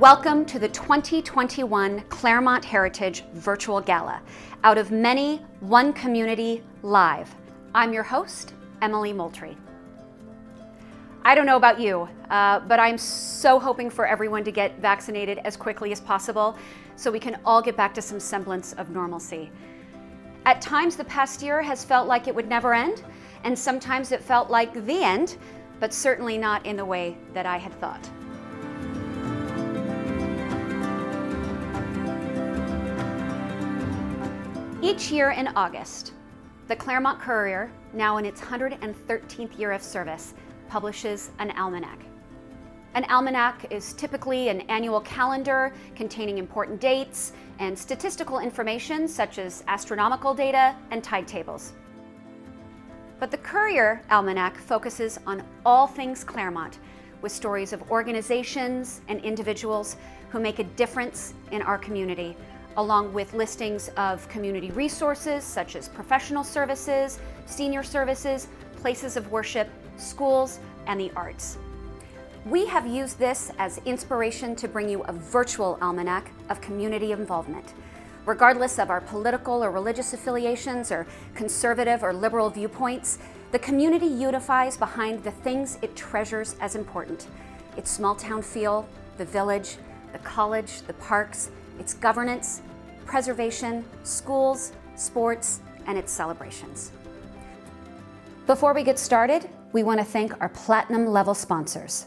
Welcome to the 2021 Clermont Heritage Virtual Gala. Out of many, one community live. I'm your host, Emily Moultrie. I don't know about you, but I'm so hoping for everyone to get vaccinated as quickly as possible so we can all get back to some semblance of normalcy. At times the past year has felt like it would never end, and sometimes it felt like the end, but certainly not in the way that I had thought. Each year in August, the Clermont Courier, now in its 113th year of service, publishes an almanac. An almanac is typically an annual calendar containing important dates and statistical information such as astronomical data and tide tables. But the Courier Almanac focuses on all things Clermont, with stories of organizations and individuals who make a difference in our community, along with listings of community resources such as professional services, senior services, places of worship, schools, and the arts. We have used this as inspiration to bring you a virtual almanac of community involvement. Regardless of our political or religious affiliations or conservative or liberal viewpoints, the community unifies behind the things it treasures as important: its small town feel, the village, the college, the parks, its governance, preservation, schools, sports, and its celebrations. Before we get started, we want to thank our platinum level sponsors.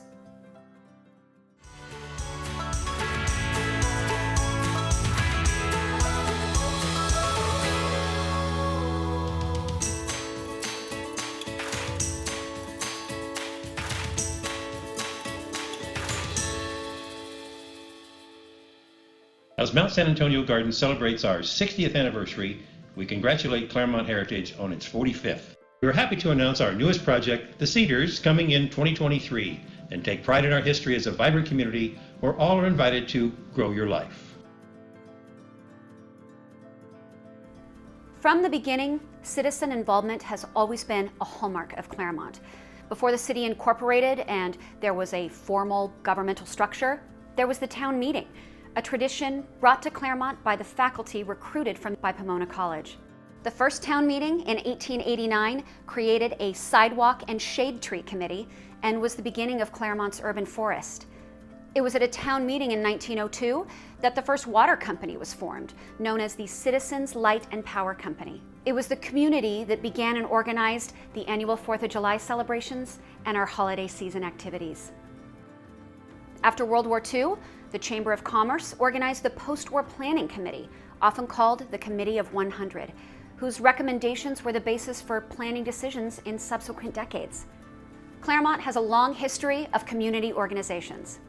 As Mount San Antonio Gardens celebrates our 60th anniversary, we congratulate Clermont Heritage on its 45th. We're happy to announce our newest project, The Cedars, coming in 2023, and take pride in our history as a vibrant community where all are invited to grow your life. From the beginning, citizen involvement has always been a hallmark of Clermont. Before the city incorporated and there was a formal governmental structure, there was the town meeting, a tradition brought to Clermont by the faculty recruited by Pomona College. The first town meeting in 1889 created a sidewalk and shade tree committee and was the beginning of Clermont's urban forest. It was at a town meeting in 1902 that the first water company was formed, known as the Citizens Light and Power Company. It was the community that began and organized the annual 4th of July celebrations and our holiday season activities. After World War II, the Chamber of Commerce organized the Post-War Planning Committee, often called the Committee of 100, whose recommendations were the basis for planning decisions in subsequent decades. Clermont has a long history of community organizations.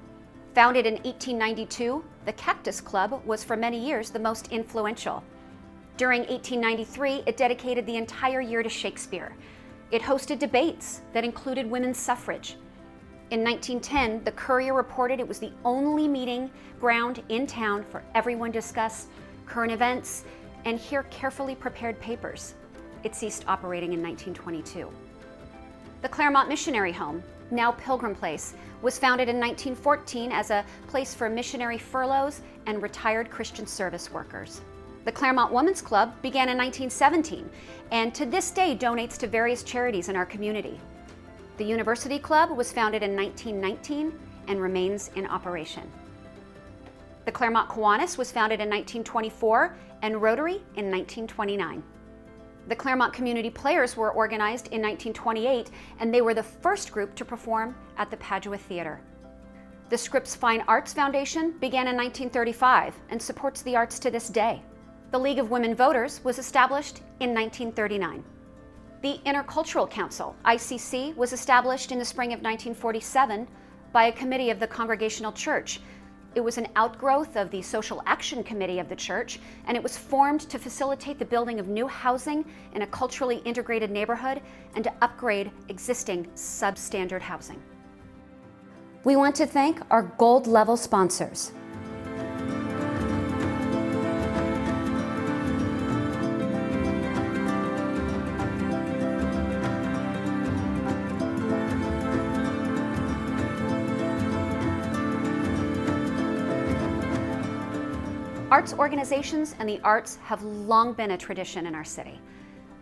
Founded in 1892, the Cactus Club was for many years the most influential. During 1893, it dedicated the entire year to Shakespeare. It hosted debates that included women's suffrage. In 1910, the Courier reported it was the only meeting ground in town for everyone to discuss current events and hear carefully prepared papers. It ceased operating in 1922. The Clermont Missionary Home, now Pilgrim Place, was founded in 1914 as a place for missionary furloughs and retired Christian service workers. The Clermont Women's Club began in 1917 and to this day donates to various charities in our community. The University Club was founded in 1919 and remains in operation. The Clermont Kiwanis was founded in 1924 and Rotary in 1929. The Clermont Community Players were organized in 1928 and they were the first group to perform at the Padua Theater. The Scripps Fine Arts Foundation began in 1935 and supports the arts to this day. The League of Women Voters was established in 1939. The Intercultural Council, ICC, was established in the spring of 1947 by a committee of the Congregational Church. It was an outgrowth of the Social Action Committee of the church, and it was formed to facilitate the building of new housing in a culturally integrated neighborhood and to upgrade existing substandard housing. We want to thank our gold level sponsors. Arts organizations and the arts have long been a tradition in our city.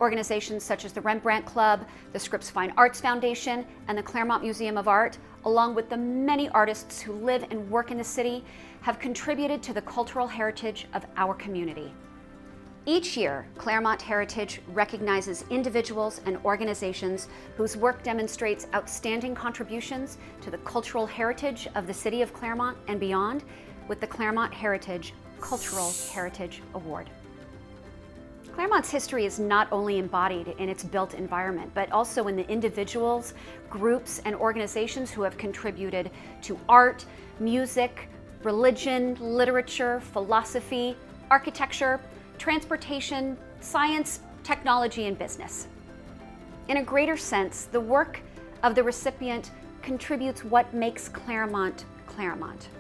Organizations such as the Rembrandt Club, the Scripps Fine Arts Foundation, and the Clermont Museum of Art, along with the many artists who live and work in the city, have contributed to the cultural heritage of our community. Each year, Clermont Heritage recognizes individuals and organizations whose work demonstrates outstanding contributions to the cultural heritage of the city of Clermont and beyond with the Clermont Heritage Cultural Heritage Award. Clermont's history is not only embodied in its built environment, but also in the individuals, groups, and organizations who have contributed to art, music, religion, literature, philosophy, architecture, transportation, science, technology, and business. In a greater sense, the work of the recipient contributes what makes Clermont, Clermont,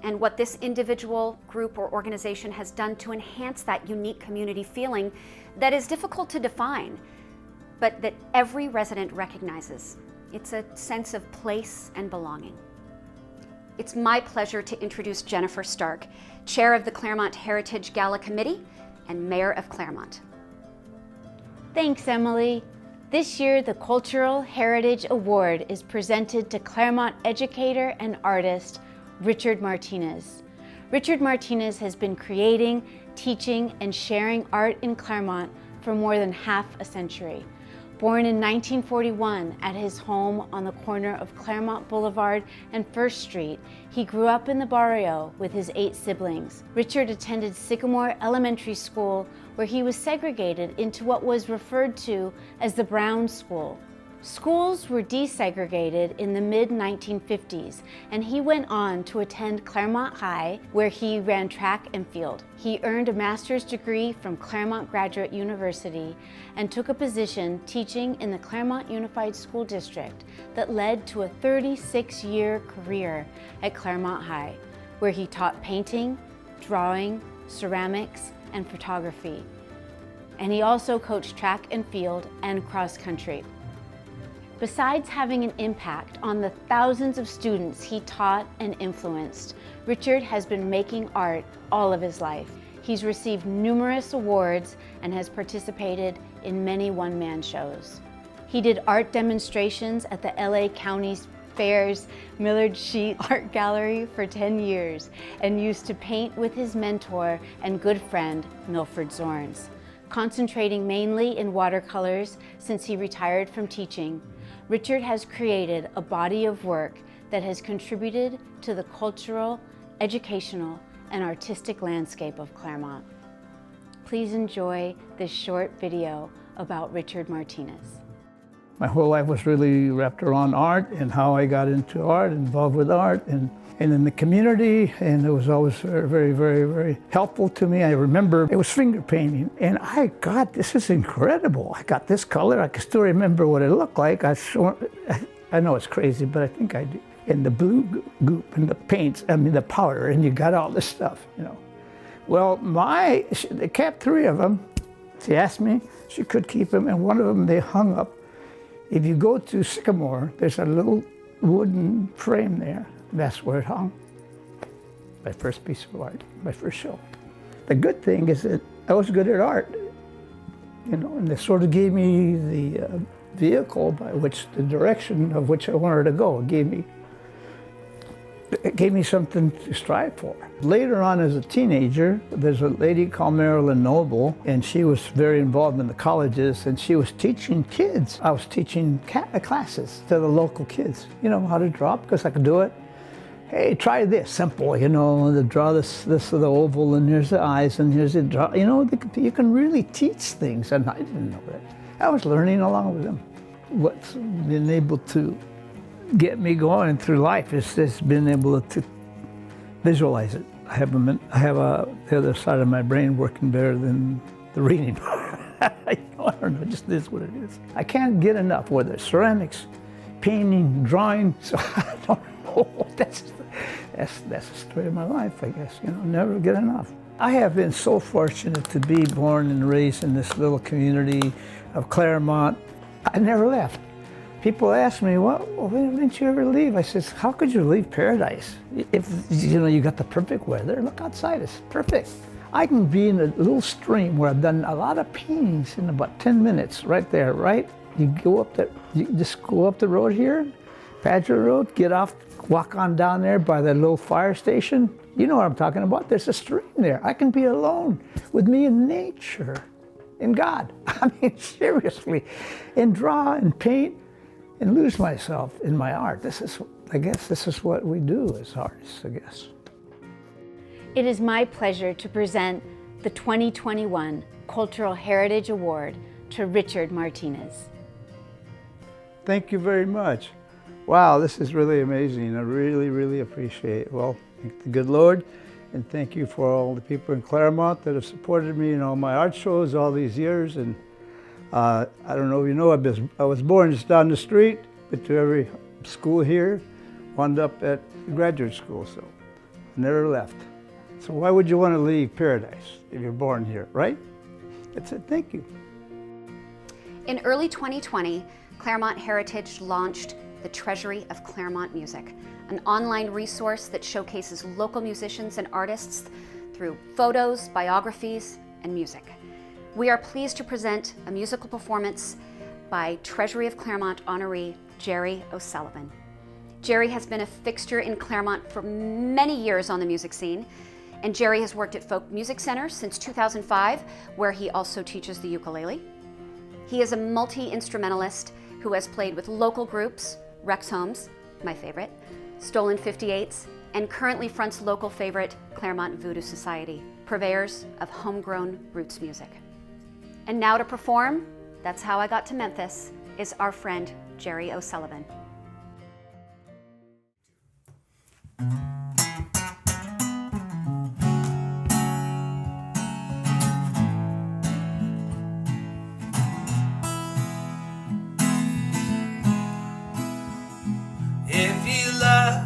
and what this individual, group, or organization has done to enhance that unique community feeling that is difficult to define, but that every resident recognizes. It's a sense of place and belonging. It's my pleasure to introduce Jennifer Stark, Chair of the Clermont Heritage Gala Committee and Mayor of Clermont. Thanks, Emily. This year, the Cultural Heritage Award is presented to Clermont educator and artist Richard Martinez. Richard Martinez has been creating, teaching, and sharing art in Clermont for more than half a century. Born in 1941 at his home on the corner of Clermont Boulevard and First Street, he grew up in the barrio with his 8 siblings. Richard attended Sycamore Elementary School, where he was segregated into what was referred to as the Brown School. Schools were desegregated in the mid-1950s, and he went on to attend Clermont High, where he ran track and field. He earned a master's degree from Clermont Graduate University and took a position teaching in the Clermont Unified School District that led to a 36-year career at Clermont High, where he taught painting, drawing, ceramics, and photography. And he also coached track and field and cross country. Besides having an impact on the thousands of students he taught and influenced, Richard has been making art all of his life. He's received numerous awards and has participated in many one-man shows. He did art demonstrations at the LA County Fair's Millard Sheet Art Gallery for 10 years and used to paint with his mentor and good friend, Milford Zorn. Concentrating mainly in watercolors since he retired from teaching, Richard has created a body of work that has contributed to the cultural, educational, and artistic landscape of Clermont. Please enjoy this short video about Richard Martinez. My whole life was really wrapped around art and how I got into art, involved with art and in the community, and it was always very, very, very helpful to me. I remember it was finger painting, and this is incredible. I got this color. I can still remember what it looked like. I know it's crazy, but I think I do. And the blue goop and the paints, the powder, and you got all this stuff, you know. Well, they kept 3 of them. She asked me, she could keep them, and one of them they hung up. If you go to Sycamore, there's a little wooden frame there. That's where it hung. My first piece of art, my first show. The good thing is that I was good at art, you know, and it sort of gave me the vehicle by which, the direction of which I wanted to go. It gave me something to strive for. Later on as a teenager, there's a lady called Marilyn Noble, and she was very involved in the colleges, and she was teaching kids. I was teaching classes to the local kids, you know, how to draw, because I could do it. Hey, try this, simple, you know, to draw this is the oval, and here's the eyes, and here's the draw. You know, you can really teach things, and I didn't know that. I was learning along with them. What's been able to get me going through life is just being able to visualize it. I have the other side of my brain working better than the reading. I don't know, it just is what it is. I can't get enough, whether it's ceramics, painting, drawing, so I don't know. That's the story of my life, I guess, you know, never get enough. I have been so fortunate to be born and raised in this little community of Clermont. I never left. People ask me, well, why didn't you ever leave? I says, how could you leave paradise? If you got the perfect weather, look outside, it's perfect. I can be in a little stream where I've done a lot of paintings in about 10 minutes, right there, right? You go up there, you just go up the road here, Padgett Road, get off, walk on down there by the little fire station. You know what I'm talking about. There's a stream there. I can be alone with me in nature, in God. I mean, seriously, and draw and paint and lose myself in my art. I guess this is what we do as artists, I guess. It is my pleasure to present the 2021 Cultural Heritage Award to Richard Martinez. Thank you very much. Wow, this is really amazing. I really, really appreciate it. Well, thank the good Lord, and thank you for all the people in Clermont that have supported me in all my art shows all these years. And I don't know if you know, I was born just down the street, but to every school here, wound up at graduate school, so I never left. So why would you want to leave paradise if you're born here, right? That's it, thank you. In early 2020, Clermont Heritage launched the Treasury of Clermont Music, an online resource that showcases local musicians and artists through photos, biographies, and music. We are pleased to present a musical performance by Treasury of Clermont honoree Jerry O'Sullivan. Jerry has been a fixture in Clermont for many years on the music scene, and Jerry has worked at Folk Music Center since 2005, where he also teaches the ukulele. He is a multi-instrumentalist who has played with local groups, Rex Holmes, my favorite, Stolen 58s, and currently fronts local favorite Clermont Voodoo Society, purveyors of homegrown roots music. And now to perform, That's How I Got to Memphis, is our friend Jerry O'Sullivan. If you love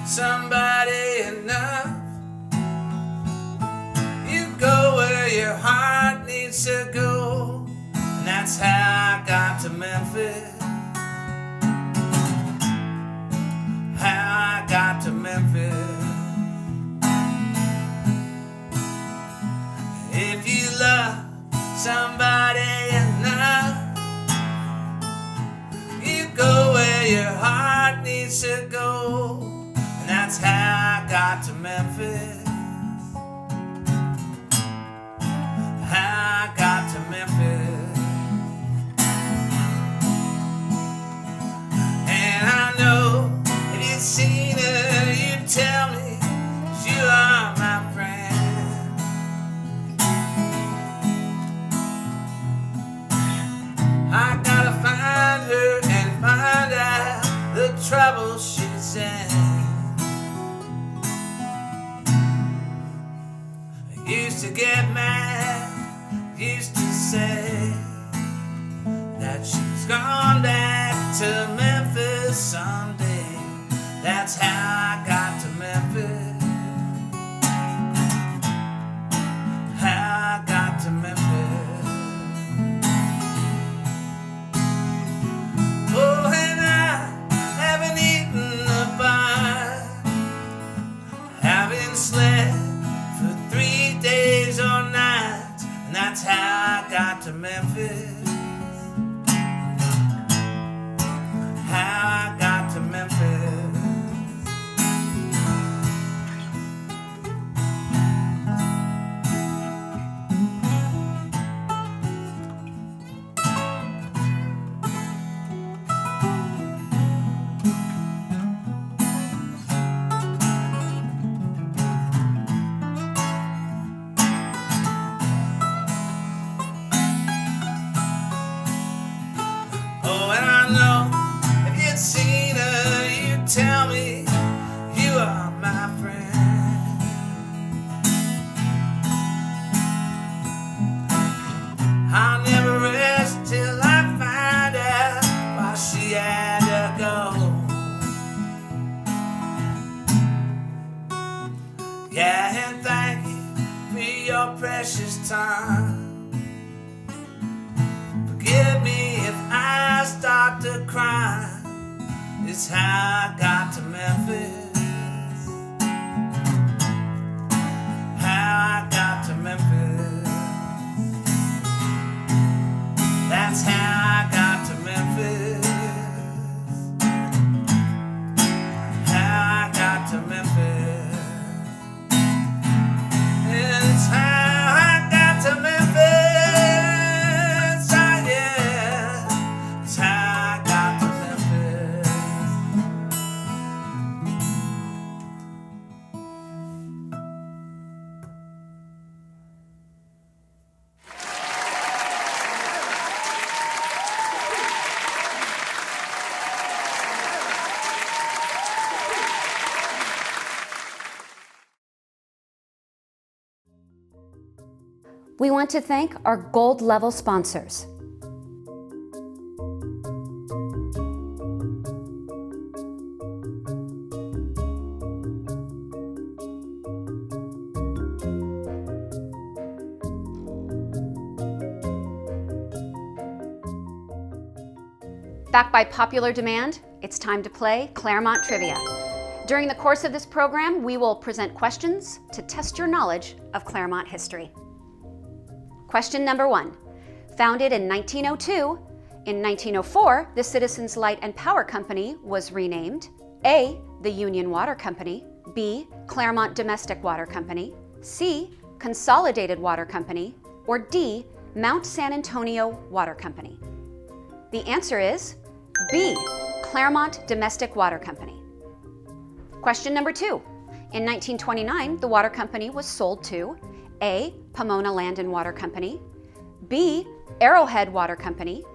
somebody enough, you go where your heart needs to go. And that's how I got to Memphis. How I got to Memphis. If you love somebody enough, you go where your heart needs to go. And that's how I got to Memphis. How I got to Memphis. And I know if you've seen her, you tell me, 'cause you are my friend. I gotta find her and find out the trouble she's in. I used to get mad, used to say that she's gone back to Memphis someday. That's how I got to Memphis. How I got to Memphis. Oh, and I haven't eaten a bite, haven't slept for 3 days or nights, and that's how I got to Memphis. How I got to Memphis. Oh, and I know if you'd seen her, you'd tell me you are my friend. I'll never rest till I find out why she had to go. Yeah, and thank you for your precious time. Forgive me if I start to cry. It's how I got to Memphis. How I got to Memphis. That's how I got to Memphis. How I got to Memphis. It's how I got to Memphis. Ah, yeah. It's how I got to Memphis. We want to thank our gold level sponsors. Back by popular demand, it's time to play Clermont Trivia. During the course of this program, we will present questions to test your knowledge of Clermont history. Question number 1. Founded in 1902, in 1904, the Citizens Light and Power Company was renamed A, the Union Water Company, B, Clermont Domestic Water Company, C, Consolidated Water Company, or D, Mount San Antonio Water Company. The answer is B, Clermont Domestic Water Company. Question number 2. In 1929, the water company was sold to A, Pomona Land and Water Company, B, Arrowhead Water Company,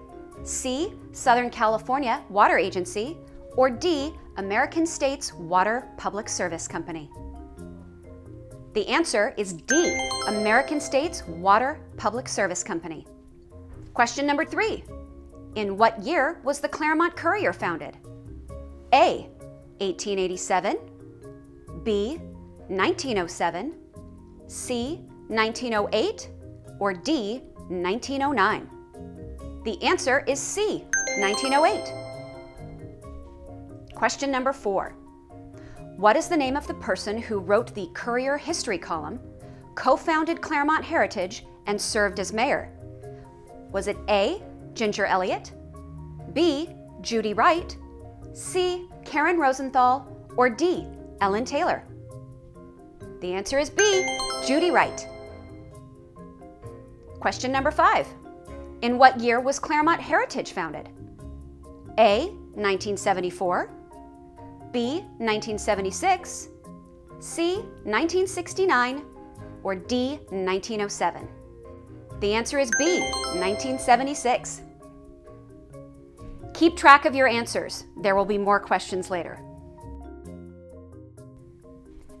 C, Southern California Water Agency, or D, American States Water Public Service Company. The answer is D, American States Water Public Service Company. Question number 3. In what year was the Clermont Courier founded? A, 1887, B, 1907, C, 1908, or D, 1909? The answer is C, 1908. Question number 4. What is the name of the person who wrote the Courier history column, co-founded Clermont Heritage, and served as mayor? Was it A, Ginger Elliott, B, Judy Wright, C, Karen Rosenthal, or D, Ellen Taylor? The answer is B, Judy Wright. Question number 5. In what year was Clermont Heritage founded? A, 1974, B, 1976, C, 1969, or D, 1907? The answer is B, 1976. Keep track of your answers. There will be more questions later.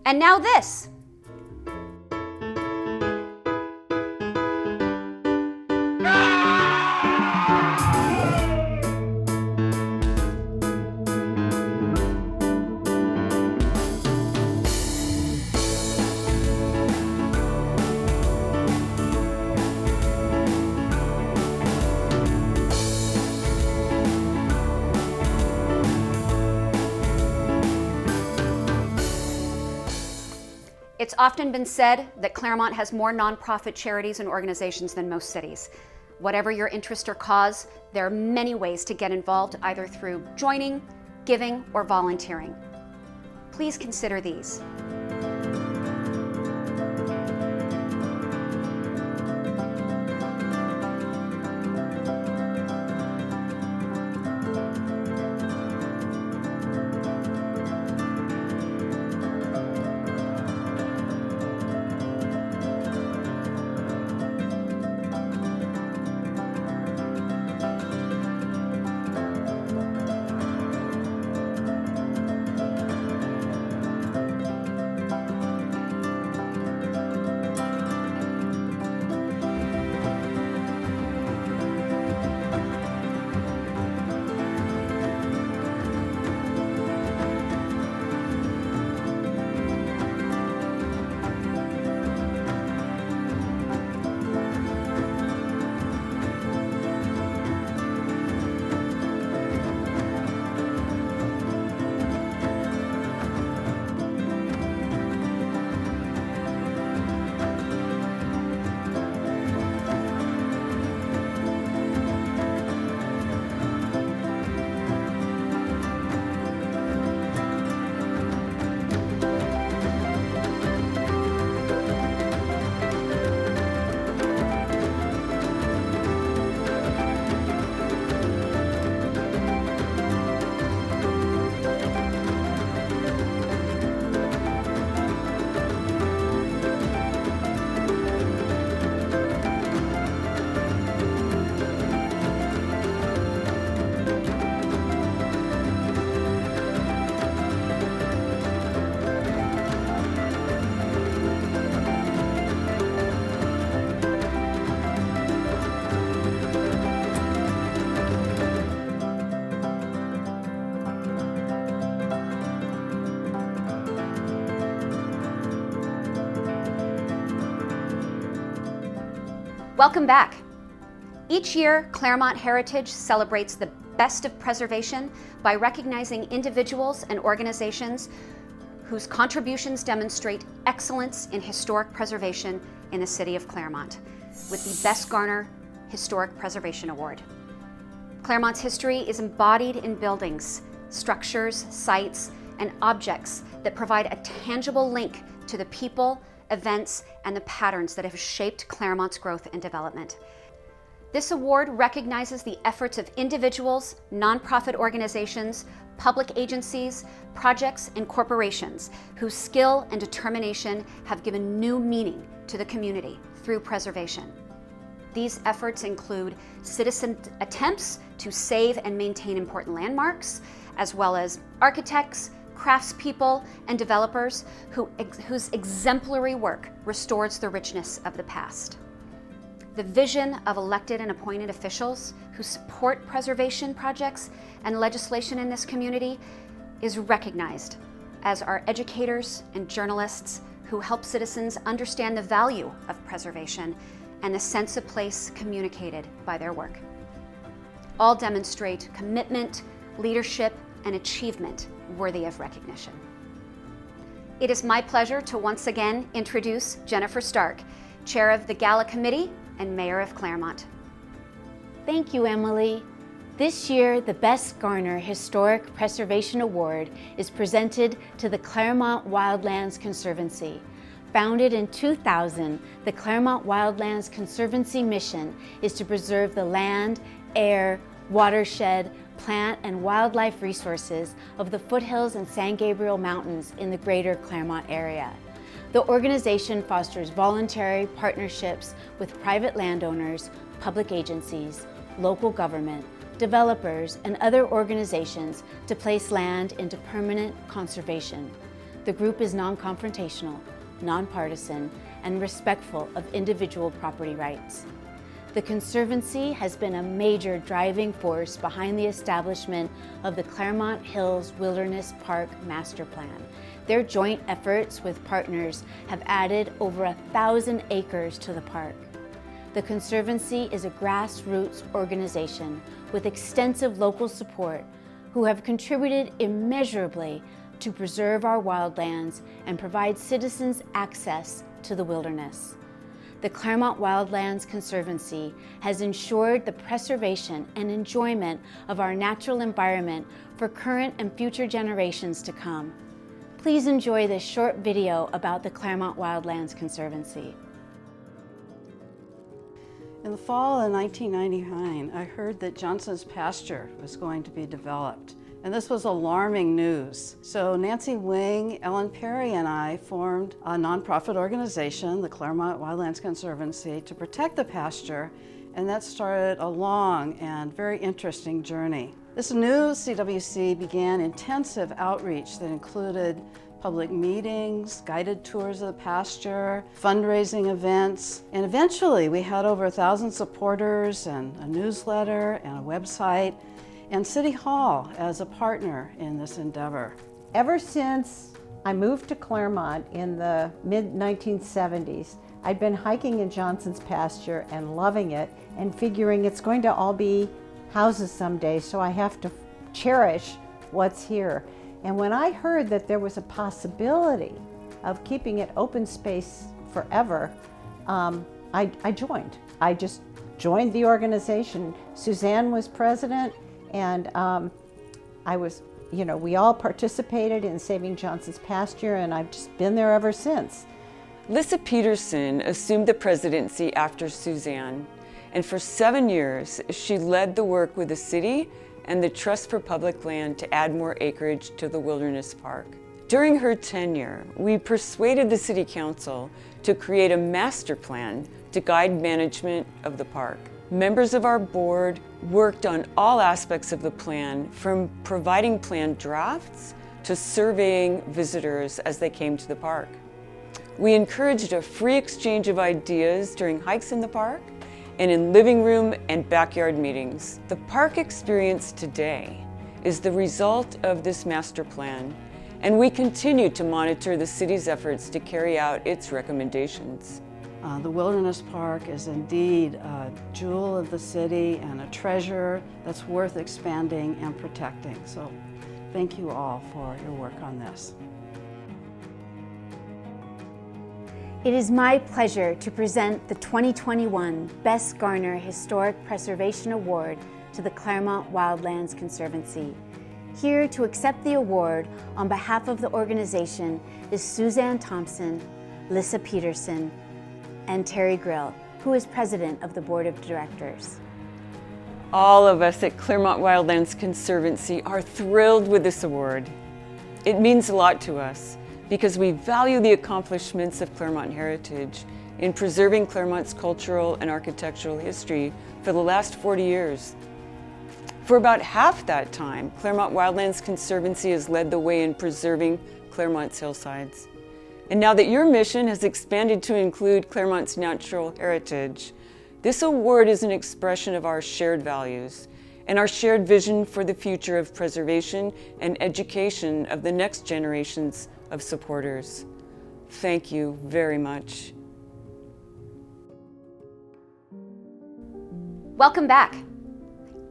And now this. It's often been said that Clermont has more nonprofit charities and organizations than most cities. Whatever your interest or cause, there are many ways to get involved, either through joining, giving, or volunteering. Please consider these. Welcome back. Each year, Clermont Heritage celebrates the best of preservation by recognizing individuals and organizations whose contributions demonstrate excellence in historic preservation in the city of Clermont, with the Bess Garner Historic Preservation Award. Clermont's history is embodied in buildings, structures, sites, and objects that provide a tangible link to the people, events, and the patterns that have shaped Clermont's growth and development. This award recognizes the efforts of individuals, nonprofit organizations, public agencies, projects, and corporations whose skill and determination have given new meaning to the community through preservation. These efforts include citizen attempts to save and maintain important landmarks, as well as architects, craftspeople, and developers whose exemplary work restores the richness of the past. The vision of elected and appointed officials who support preservation projects and legislation in this community is recognized, as are educators and journalists who help citizens understand the value of preservation and the sense of place communicated by their work. All demonstrate commitment, leadership, and achievement worthy of recognition. It is my pleasure to once again introduce Jennifer Stark, Chair of the Gala Committee and Mayor of Clermont. Thank you, Emily. This year, the Bess Garner Historic Preservation Award is presented to the Clermont Wildlands Conservancy. Founded in 2000, the Clermont Wildlands Conservancy mission is to preserve the land, air, watershed, plant, and wildlife resources of the foothills and San Gabriel Mountains in the greater Clermont area. The organization fosters voluntary partnerships with private landowners, public agencies, local government, developers, and other organizations to place land into permanent conservation. The group is non-confrontational, nonpartisan, and respectful of individual property rights. The Conservancy has been a major driving force behind the establishment of the Clermont Hills Wilderness Park Master Plan. Their joint efforts with partners have added over 1,000 acres to the park. The Conservancy is a grassroots organization with extensive local support who have contributed immeasurably to preserve our wildlands and provide citizens access to the wilderness. The Clermont Wildlands Conservancy has ensured the preservation and enjoyment of our natural environment for current and future generations to come. Please enjoy this short video about the Clermont Wildlands Conservancy. In the fall of 1999, I heard that Johnson's pasture was going to be developed. And this was alarming news. So Nancy Wing, Ellen Perry, and I formed a nonprofit organization, the Clermont Wildlands Conservancy, to protect the pasture, and that started a long and very interesting journey. This new CWC began intensive outreach that included public meetings, guided tours of the pasture, fundraising events, and eventually we had over 1,000 supporters and a newsletter and a website, and City Hall as a partner in this endeavor. Ever since I moved to Clermont in the mid-1970s, I'd been hiking in Johnson's pasture and loving it and figuring it's going to all be houses someday, so I have to cherish what's here. And when I heard that there was a possibility of keeping it open space forever, I joined. I just joined the organization. Suzanne was president, and we all participated in saving Johnson's pasture, and I've just been there ever since. Lissa Peterson assumed the presidency after Suzanne, and for 7 years, she led the work with the city and the Trust for Public Land to add more acreage to the Wilderness Park. During her tenure, we persuaded the City Council to create a master plan to guide management of the park. Members of our board worked on all aspects of the plan, from providing plan drafts to surveying visitors as they came to the park. We encouraged a free exchange of ideas during hikes in the park and in living room and backyard meetings. The park experience today is the result of this master plan, and we continue to monitor the city's efforts to carry out its recommendations. The Wilderness Park is indeed a jewel of the city and a treasure that's worth expanding and protecting. So thank you all for your work on this. It is my pleasure to present the 2021 Bess Garner Historic Preservation Award to the Clermont Wildlands Conservancy. Here to accept the award on behalf of the organization is Suzanne Thompson, Lissa Peterson, and Terry Grill, who is president of the board of directors. All of us at Clermont Wildlands Conservancy are thrilled with this award. It means a lot to us because we value the accomplishments of Clermont heritage in preserving Clermont's cultural and architectural history for the last 40 years. For about half that time, Clermont Wildlands Conservancy has led the way in preserving Clermont's hillsides. And now that your mission has expanded to include Clermont's natural heritage, this award is an expression of our shared values and our shared vision for the future of preservation and education of the next generations of supporters. Thank you very much. Welcome back.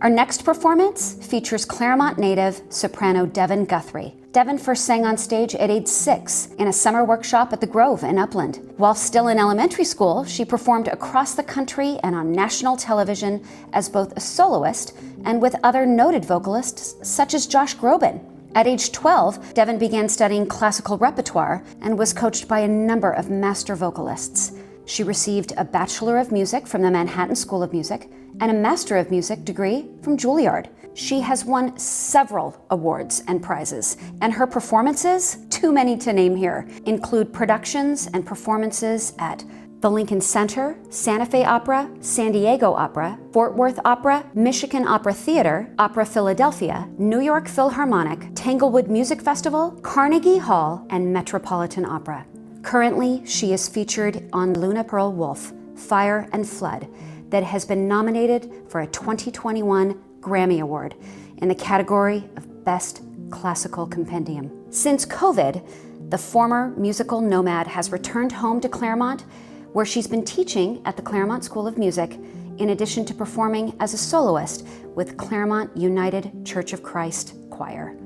Our next performance features Clermont native soprano Devin Guthrie. Devin first sang on stage at age 6 in a summer workshop at the Grove in Upland. While still in elementary school, she performed across the country and on national television as both a soloist and with other noted vocalists such as Josh Groban. At age 12, Devin began studying classical repertoire and was coached by a number of master vocalists. She received a Bachelor of Music from the Manhattan School of Music and a Master of Music degree from Juilliard. She has won several awards and prizes, and her performances, too many to name here, include productions and performances at the Lincoln Center, Santa Fe Opera, San Diego Opera, Fort Worth Opera, Michigan Opera Theater, Opera Philadelphia, New York Philharmonic, Tanglewood Music Festival, Carnegie Hall, and Metropolitan Opera. Currently, she is featured on Luna Pearl Wolf, Fire and Flood, that has been nominated for a 2021 Grammy Award in the category of Best Classical Compendium. Since COVID, the former musical nomad has returned home to Clermont, where she's been teaching at the Clermont School of Music, in addition to performing as a soloist with Clermont United Church of Christ Choir.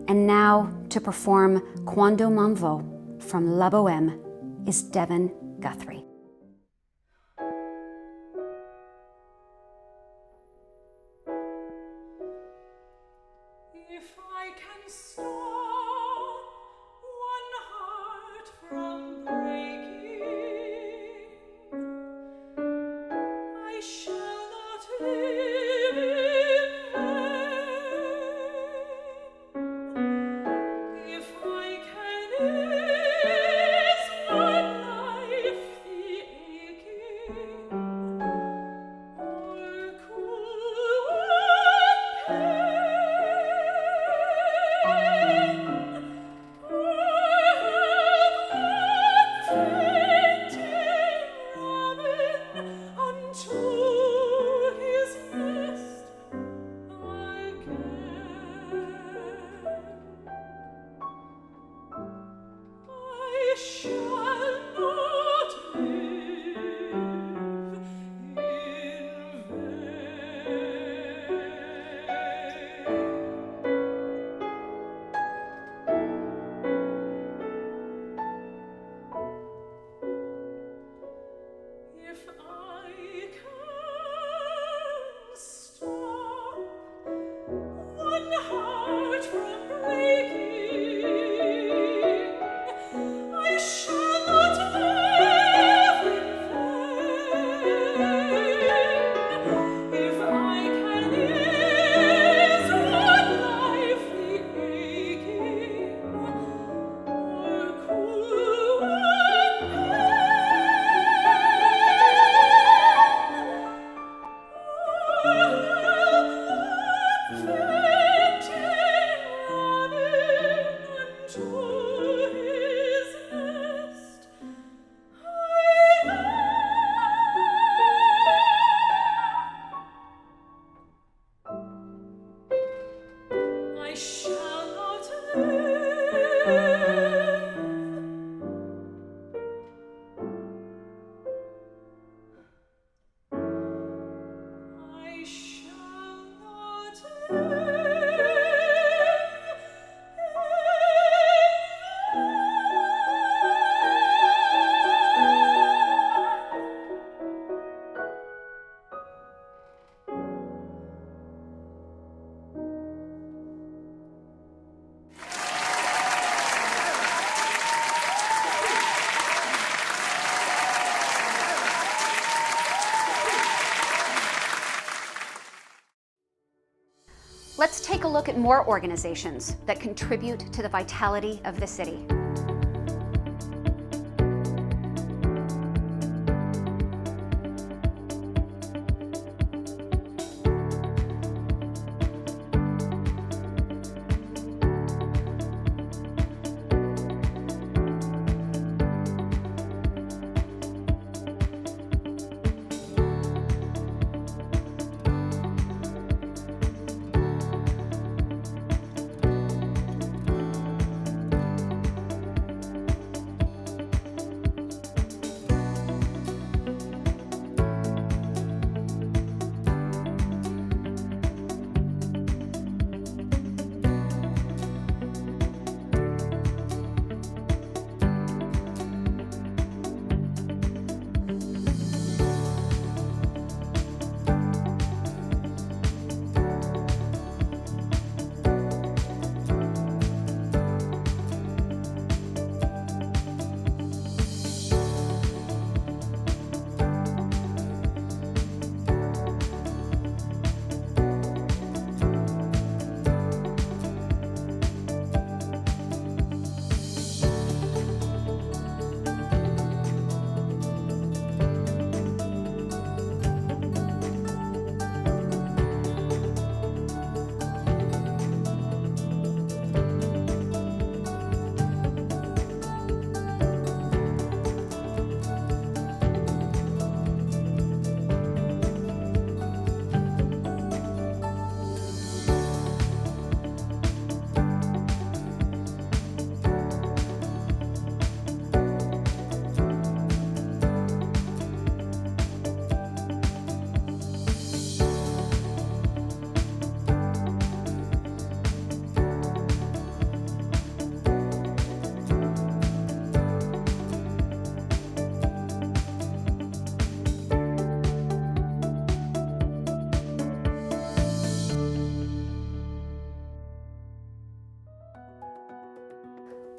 And now to perform Quando M'en from La Bohème is Devin Guthrie. If I can stop one heart from breaking, I shall not live in vain. If I can ease one life the let's take a look at more organizations that contribute to the vitality of the city.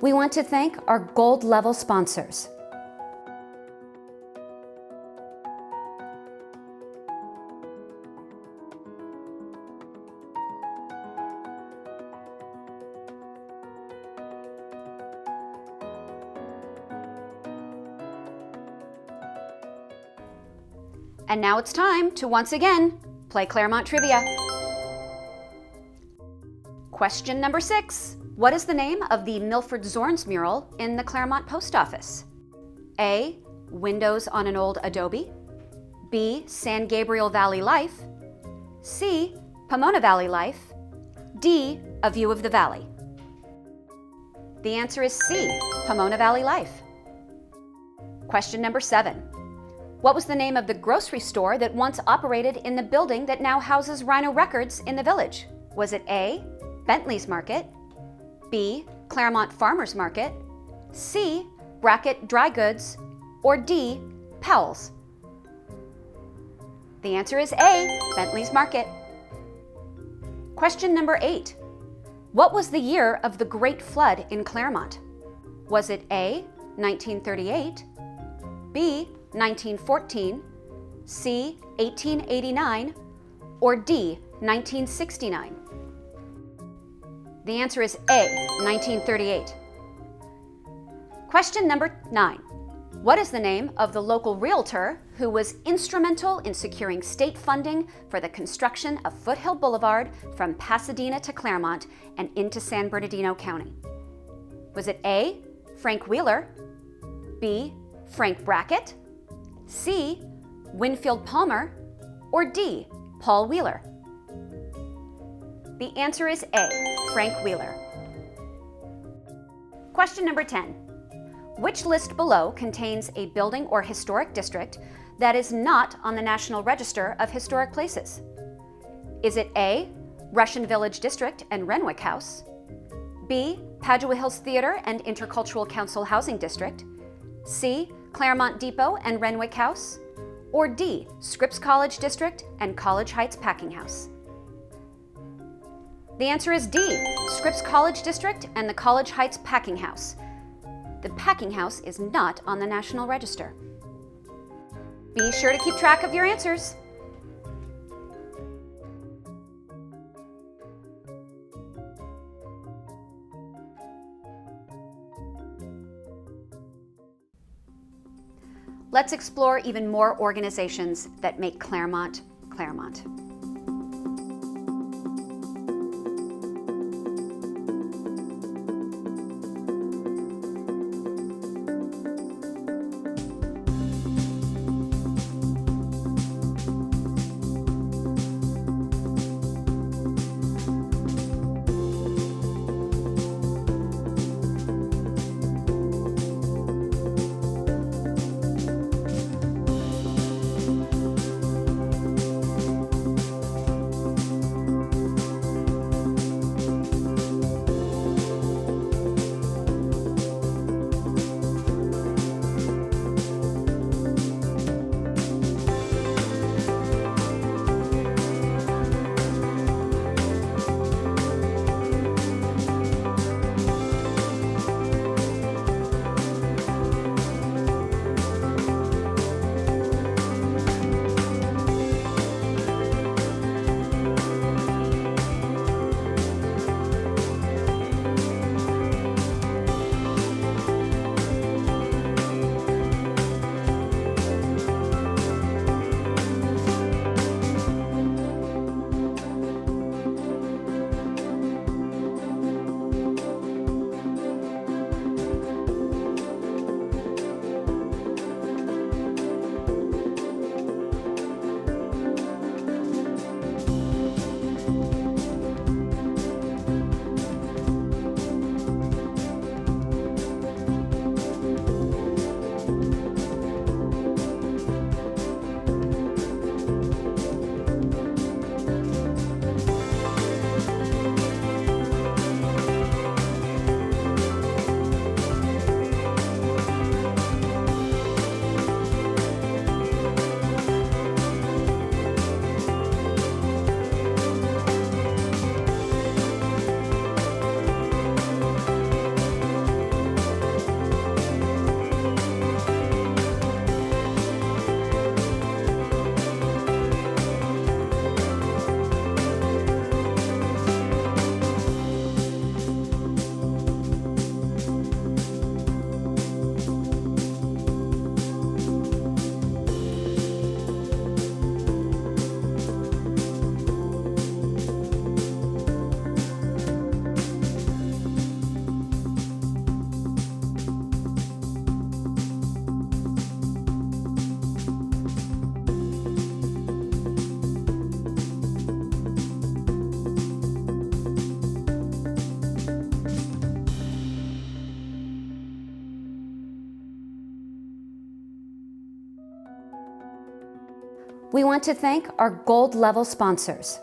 We want to thank our gold level sponsors. And now it's time to once again play Clermont Trivia. Question number 6. What is the name of the Milford Zorn's mural in the Clermont post office? A. Windows on an old adobe. B. San Gabriel Valley Life. C. Pomona Valley Life. D. A View of the Valley. The answer is C. Pomona Valley Life. Question number 7. What was the name of the grocery store that once operated in the building that now houses Rhino Records in the village? Was it A. Bentley's Market, B. Clermont Farmers Market, C. Brackett Dry Goods, or D. Powell's? The answer is A. Bentley's Market. Question number 8. What was the year of the Great Flood in Clermont? Was it A. 1938, B. 1914, C. 1889, or D. 1969? The answer is A. 1938. Question number 9. What is the name of the local realtor who was instrumental in securing state funding for the construction of Foothill Boulevard from Pasadena to Clermont and into San Bernardino County? Was it A. Frank Wheeler, B. Frank Brackett, C. Winfield Palmer, or D. Paul Wheeler? The answer is A. Frank Wheeler. Question number 10. Which list below contains a building or historic district that is not on the National Register of Historic Places? Is it A. Russian Village District and Renwick House, B. Padua Hills Theater and Intercultural Council Housing District, C. Clermont Depot and Renwick House, or D. Scripps College District and College Heights Packing House? The answer is D. Scripps College District and the College Heights Packing House. The packing house is not on the National Register. Be sure to keep track of your answers. Let's explore even more organizations that make Clermont, Clermont. We want to thank our gold level sponsors.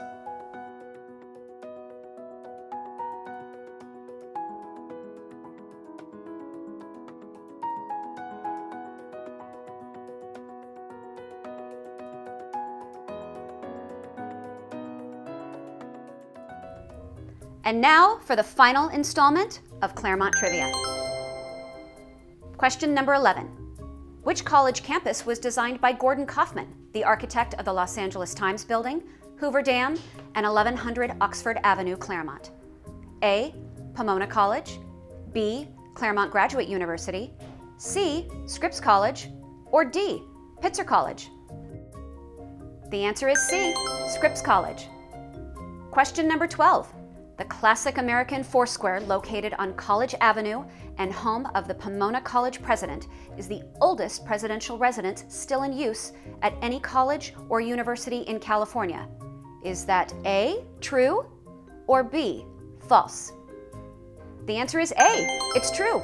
And now for the final installment of Clermont Trivia. Question number 11. Which college campus was designed by Gordon Kaufman, the architect of the Los Angeles Times Building, Hoover Dam, and 1100 Oxford Avenue, Clermont? A. Pomona College, B. Clermont Graduate University, C. Scripps College, or D. Pitzer College? The answer is C. Scripps College. Question number 12. The classic American Foursquare located on College Avenue and home of the Pomona College president is the oldest presidential residence still in use at any college or university in California. Is that A, true, or B, false? The answer is A, it's true.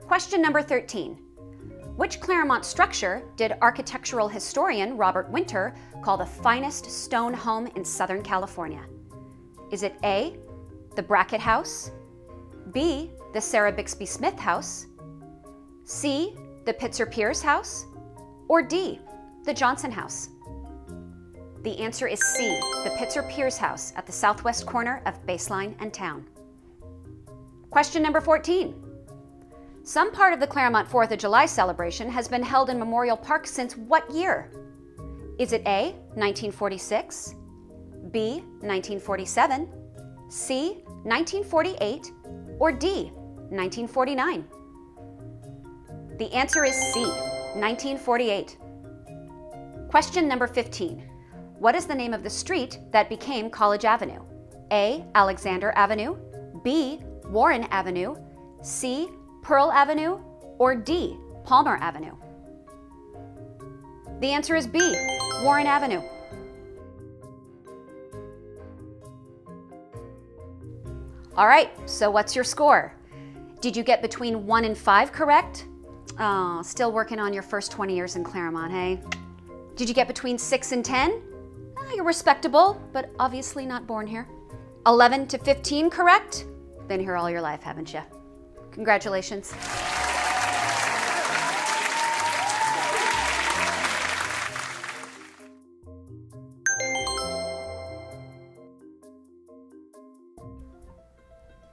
Question number 13. Which Claremont structure did architectural historian Robert Winter call the finest stone home in Southern California? Is it A, the Brackett House, B, the Sarah Bixby Smith House, C, the Pitzer Pierce House, or D, the Johnson House? The answer is C, the Pitzer Pierce House at the southwest corner of Baseline and Town. Question number 14. Some part of the Claremont 4th of July celebration has been held in Memorial Park since what year? Is it A, 1946, B, 1947, C, 1948, or D, 1949? The answer is C, 1948. Question number 15. What is the name of the street that became College Avenue? A, Alexander Avenue, B, Warren Avenue, C, Pearl Avenue, or D, Palmer Avenue? The answer is B, Warren Avenue. All right, so what's your score? Did you get between 1 and 5 correct? Oh, still working on your first 20 years in Clermont, hey? Did you get between 6 and 10? You're respectable, but obviously not born here. 11 to 15 correct? Been here all your life, haven't you? Congratulations.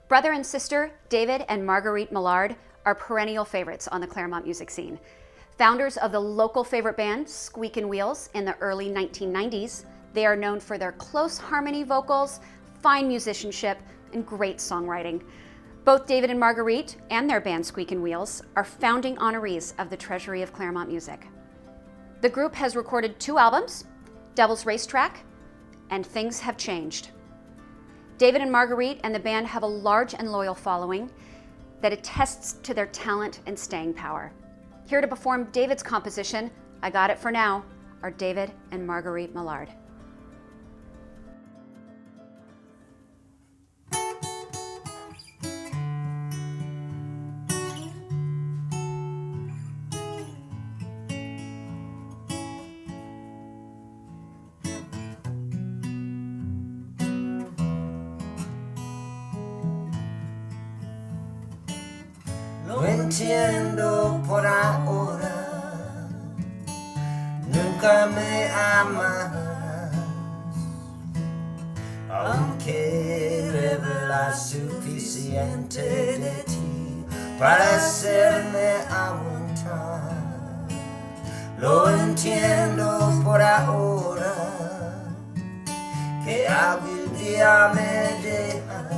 Brother and sister David and Marguerite Millard are perennial favorites on the Clermont music scene. Founders of the local favorite band, Squeakin' Wheels, in the early 1990s, they are known for their close harmony vocals, fine musicianship, and great songwriting. Both David and Marguerite and their band Squeakin' Wheels are founding honorees of the Treasury of Clermont Music. The group has recorded 2 albums, Devil's Racetrack and Things Have Changed. David and Marguerite and the band have a large and loyal following that attests to their talent and staying power. Here to perform David's composition, I Got It For Now, are David and Marguerite Millard. Lo entiendo por ahora, nunca me amarás, aunque revela suficiente de ti para hacerme aguantar. Lo entiendo por ahora, que algún día me dejarás.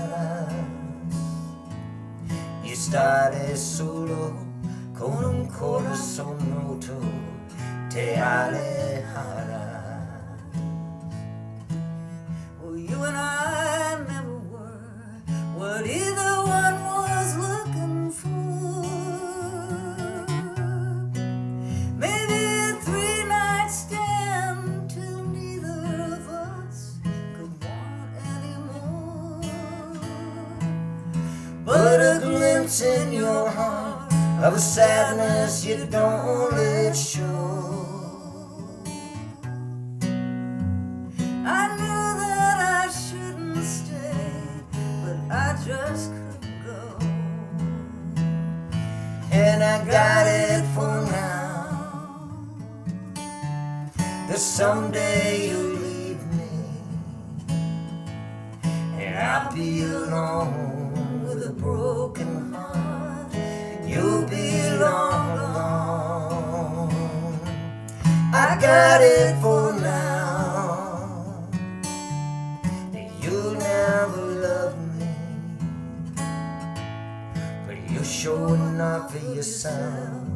Estaré solo con un corazón roto, te alejarás. Well, you and I never were what either one was looking for. Maybe a 3-night stand till neither of us could want anymore. But a glimpse in your heart of a sadness you don't let show. I knew that I shouldn't stay, but I just couldn't go. And I got it for now, that someday you'll leave me, and I'll be alone with a broken heart. You'll be long gone. I got it for now, that you'll never love me, but you're sure enough for yourself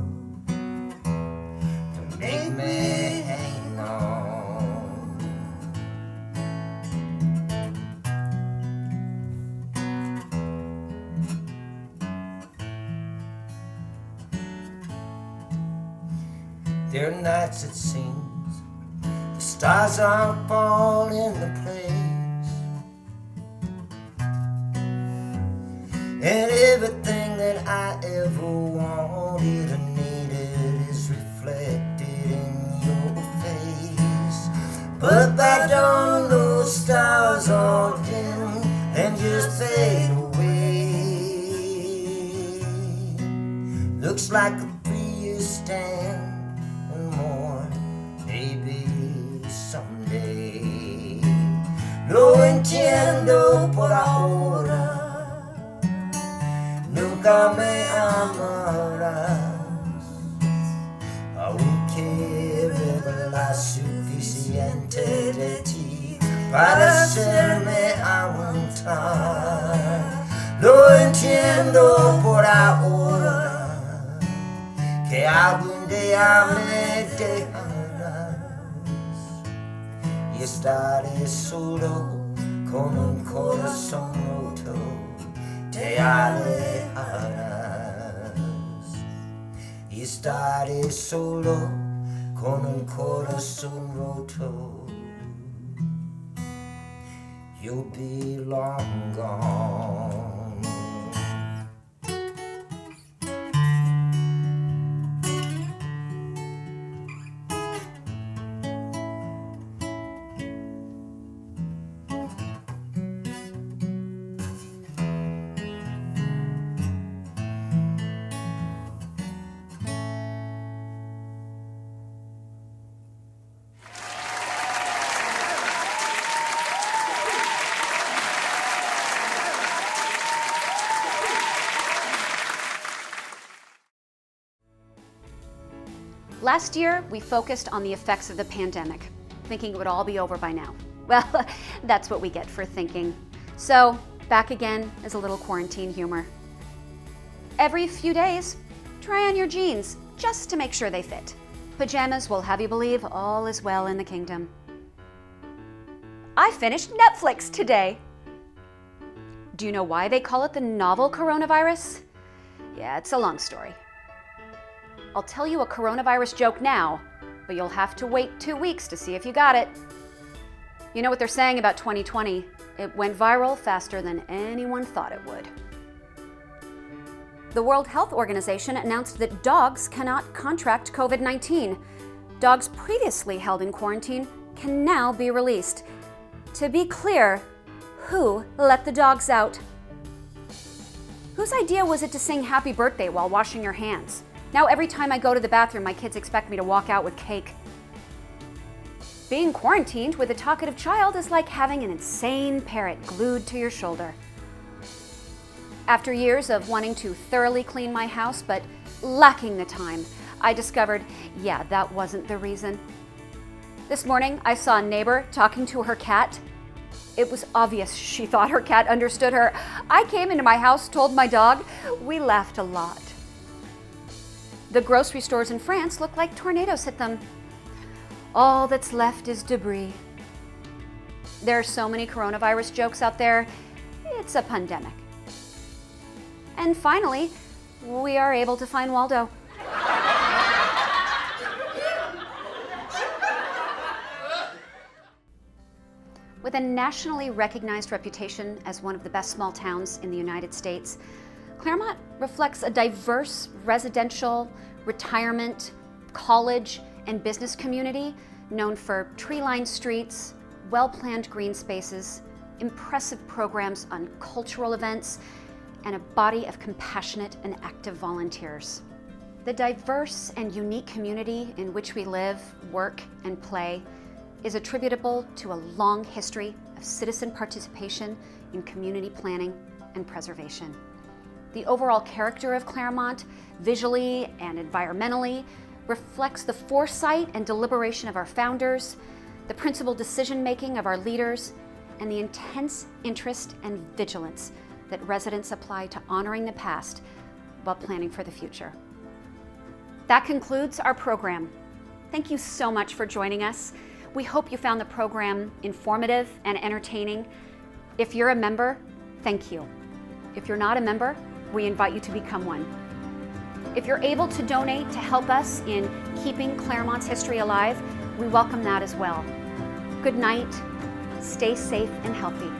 to make me hang on. There are nights it seems the stars aren't falling into place, and everything that I ever wanted or needed is reflected in your face. But by dawn those stars all dim and just fade away. Looks like a 3-year stand, lo entiendo por ahora, nunca me amarás, aunque revela suficiente de ti para hacerme aguantar. Lo entiendo por ahora, te ame dejarás. Y estaré solo con un corazón roto, te alejarás. Y estaré solo con un corazón roto, you'll be long gone. Last year, we focused on the effects of the pandemic, thinking it would all be over by now. Well, that's what we get for thinking. So, back again is a little quarantine humor. Every few days, try on your jeans just to make sure they fit. Pajamas will have you believe all is well in the kingdom. I finished Netflix today. Do you know why they call it the novel coronavirus? Yeah, it's a long story. I'll tell you a coronavirus joke now, but you'll have to wait 2 weeks to see if you got it. You know what they're saying about 2020? It went viral faster than anyone thought it would. The World Health Organization announced that dogs cannot contract COVID-19. Dogs previously held in quarantine can now be released. To be clear, who let the dogs out? Whose idea was it to sing Happy Birthday while washing your hands? Now every time I go to the bathroom, my kids expect me to walk out with cake. Being quarantined with a talkative child is like having an insane parrot glued to your shoulder. After years of wanting to thoroughly clean my house, but lacking the time, I discovered, yeah, that wasn't the reason. This morning, I saw a neighbor talking to her cat. It was obvious she thought her cat understood her. I came into my house, told my dog. We laughed a lot. The grocery stores in France look like tornadoes hit them. All that's left is debris. There are so many coronavirus jokes out there, it's a pandemic. And finally, we are able to find Waldo. With a nationally recognized reputation as one of the best small towns in the United States, Clermont reflects a diverse residential, retirement, college, and business community known for tree-lined streets, well-planned green spaces, impressive programs on cultural events, and a body of compassionate and active volunteers. The diverse and unique community in which we live, work, and play is attributable to a long history of citizen participation in community planning and preservation. The overall character of Clermont, visually and environmentally, reflects the foresight and deliberation of our founders, the principled decision-making of our leaders, and the intense interest and vigilance that residents apply to honoring the past while planning for the future. That concludes our program. Thank you so much for joining us. We hope you found the program informative and entertaining. If you're a member, thank you. If you're not a member, we invite you to become one. If you're able to donate to help us in keeping Clermont's history alive, we welcome that as well. Good night, stay safe and healthy.